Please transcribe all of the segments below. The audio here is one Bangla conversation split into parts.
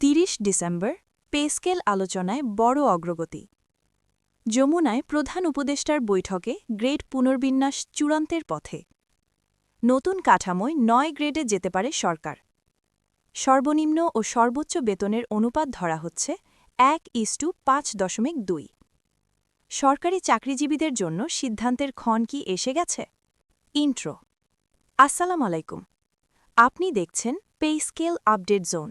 ৩০ ডিসেম্বর পে স্কেল আলোচনায় বড় অগ্রগতি। যমুনায় প্রধান উপদেষ্টার বৈঠকে গ্রেড পুনর্বিন্যাস চূড়ান্তের পথে। নতুন কাঠামোয় ৯ গ্রেডে যেতে পারে সরকার। সর্বনিম্ন ও সর্বোচ্চ বেতনের অনুপাত ধরা হচ্ছে ১:৫.২। সরকারি চাকরিজীবীদের জন্য সিদ্ধান্তের ক্ষণ কি এসে গেছে? ইন্ট্রো। আসসালামু আলাইকুম। আপনি দেখছেন পে স্কেল আপডেট জোন।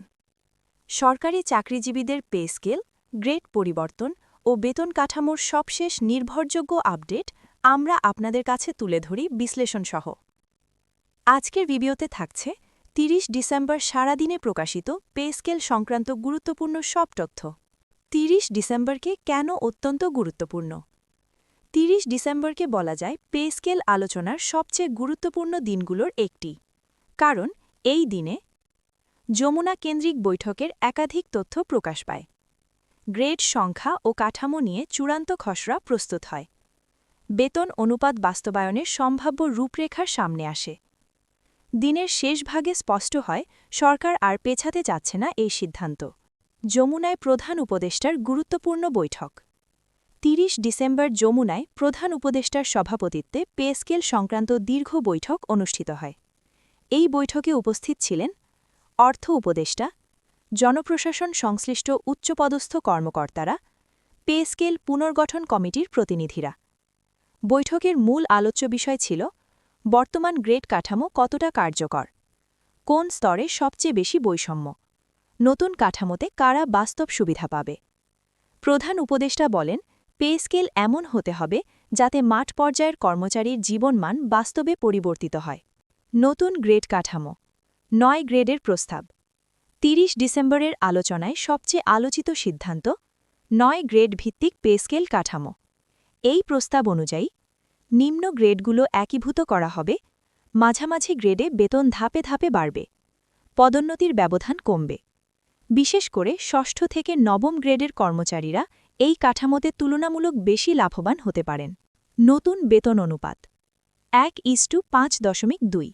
সরকারি চাকরিজীবীদের পে স্কেল, গ্রেড পরিবর্তন ও বেতন কাঠামোর সবশেষ নির্ভরযোগ্য আপডেট আমরা আপনাদের কাছে তুলে ধরি বিশ্লেষণসহ। আজকের ভিডিওতে থাকছে ৩০ ডিসেম্বর সারাদিনে প্রকাশিত পে স্কেল সংক্রান্ত গুরুত্বপূর্ণ সব তথ্য। ৩০ ডিসেম্বরকে কেন অত্যন্ত গুরুত্বপূর্ণ? ৩০ ডিসেম্বরকে বলা যায় পে স্কেল আলোচনার সবচেয়ে গুরুত্বপূর্ণ দিনগুলোর একটি। কারণ এই দিনে যমুনা কেন্দ্রিক বৈঠকের একাধিক তথ্য প্রকাশ পায়। গ্রেড সংখ্যা ও কাঠামো নিয়ে চূড়ান্ত খসড়া প্রস্তুত হয়। বেতন অনুপাত বাস্তবায়নের সম্ভাব্য রূপরেখার সামনে আসে। দিনের শেষ ভাগে স্পষ্ট হয় সরকার আর পেছাতে যাচ্ছে না এই সিদ্ধান্ত। যমুনায় প্রধান উপদেষ্টার গুরুত্বপূর্ণ বৈঠক। ৩০ ডিসেম্বর যমুনায় প্রধান উপদেষ্টার সভাপতিত্বে পে স্কেল সংক্রান্ত দীর্ঘ বৈঠক অনুষ্ঠিত হয়। এই বৈঠকে উপস্থিত ছিলেন অর্থ উপদেষ্টা, জনপ্রশাসন সংশ্লিষ্ট উচ্চপদস্থ কর্মকর্তারা, পে স্কেল পুনর্গঠন কমিটির প্রতিনিধিরা। বৈঠকের মূল আলোচ্য বিষয় ছিল বর্তমান গ্রেড কাঠামো কতটা কার্যকর, কোন স্তরে সবচেয়ে বেশি বৈষম্য, নতুন কাঠামোতে কারা বাস্তব সুবিধা পাবে। প্রধান উপদেষ্টা বলেন পে স্কেল এমন হতে হবে যাতে মাঠ পর্যায়ের কর্মচারীর জীবনমান বাস্তবে পরিবর্তিত হয়। নতুন গ্রেড কাঠামো, ৯ গ্রেডের প্রস্তাব। ৩০ ডিসেম্বরের আলোচনায় সবচেয়ে আলোচিত সিদ্ধান্ত ৯ গ্রেড ভিত্তিক পে স্কেল কাঠামো। এই প্রস্তাব অনুযায়ী নিম্ন গ্রেডগুলো একীভূত করা হবে, মাঝামাঝি গ্রেডে বেতন ধাপে ধাপে বাড়বে, পদোন্নতির ব্যবধান কমবে। বিশেষ করে ষষ্ঠ থেকে নবম গ্রেডের কর্মচারীরা এই কাঠামোতে তুলনামূলক বেশি লাভবান হতে পারেন। নতুন বেতন অনুপাত ১:৫.২।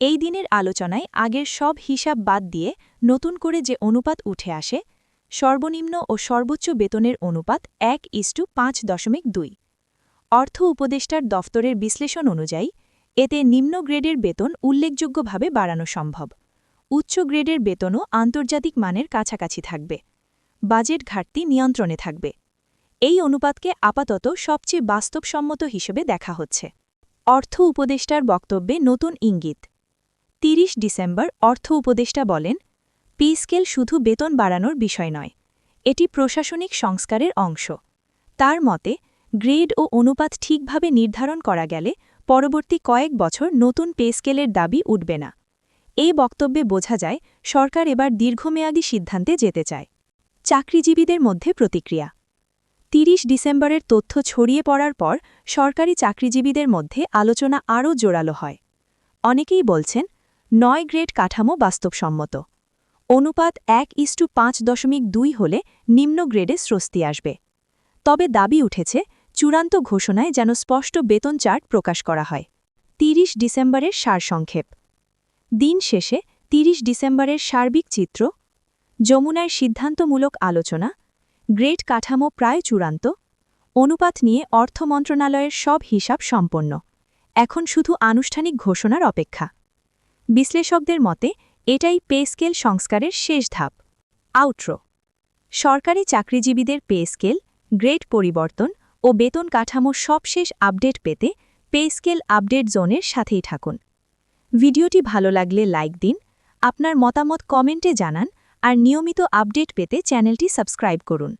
এই দিনের আলোচনায় আগের সব হিসাব বাদ দিয়ে নতুন করে যে অনুপাত উঠে আসে, সর্বনিম্ন ও সর্বোচ্চ বেতনের অনুপাত ১:৫.২। অর্থ উপদেষ্টার দফতরের বিশ্লেষণ অনুযায়ী এতে নিম্ন গ্রেডের বেতন উল্লেখযোগ্যভাবে বাড়ানো সম্ভব। উচ্চ গ্রেডের বেতনও আন্তর্জাতিক মানের কাছাকাছি থাকবে। বাজেট ঘাটতি নিয়ন্ত্রণে থাকবে। এই অনুপাতকে আপাতত সবচেয়ে বাস্তবসম্মত হিসেবে দেখা হচ্ছে। অর্থ উপদেষ্টার বক্তব্যে নতুন ইঙ্গিত। ৩০ ডিসেম্বর অর্থ উপদেষ্টা বলেন পে স্কেল শুধু বেতন বাড়ানোর বিষয় নয়, এটি প্রশাসনিক সংস্কারের অংশ। তার মতে গ্রেড ও অনুপাত ঠিকভাবে নির্ধারণ করা গেলে পরবর্তী কয়েক বছর নতুন পে স্কেলের দাবি উঠবে না। এই বক্তব্যে বোঝা যায় সরকার এবার দীর্ঘমেয়াদী সিদ্ধান্তে যেতে চায়। চাকরিজীবীদের মধ্যে প্রতিক্রিয়া। ৩০ ডিসেম্বরের তথ্য ছড়িয়ে পড়ার পর সরকারি চাকরিজীবীদের মধ্যে আলোচনা আরও জোরালো হয়। অনেকেই বলছেন ৯ গ্রেড কাঠামো বাস্তবসম্মত। অনুপাত ১:৫.২ হলে নিম্ন গ্রেডে স্বস্তি আসবে। তবে দাবি উঠেছে চূড়ান্ত ঘোষণায় যেন স্পষ্ট বেতন চার্ট প্রকাশ করা হয়। ৩০ ডিসেম্বরের সারসংক্ষেপ। দিন শেষে ৩০ ডিসেম্বরের সার্বিক চিত্র: যমুনার সিদ্ধান্তমূলক আলোচনা, গ্রেড কাঠামো প্রায় চূড়ান্ত, অনুপাত নিয়ে অর্থ মন্ত্রণালয়ের সব হিসাব সম্পন্ন। এখন শুধু আনুষ্ঠানিক ঘোষণার অপেক্ষা। বিশ্লেষকদের মতে এটাই পে স্কেল সংস্কারের শেষ ধাপ। আউট্রো। সরকারি চাকরিজীবীদের পে স্কেল, গ্রেড পরিবর্তন ও বেতন কাঠামোর সবশেষ আপডেট পেতে পে স্কেল আপডেট জোনের সাথেই থাকুন। ভিডিওটি ভালো লাগলে লাইক দিন, আপনার মতামত কমেন্টে জানান আর নিয়মিত আপডেট পেতে চ্যানেলটি সাবস্ক্রাইব করুন।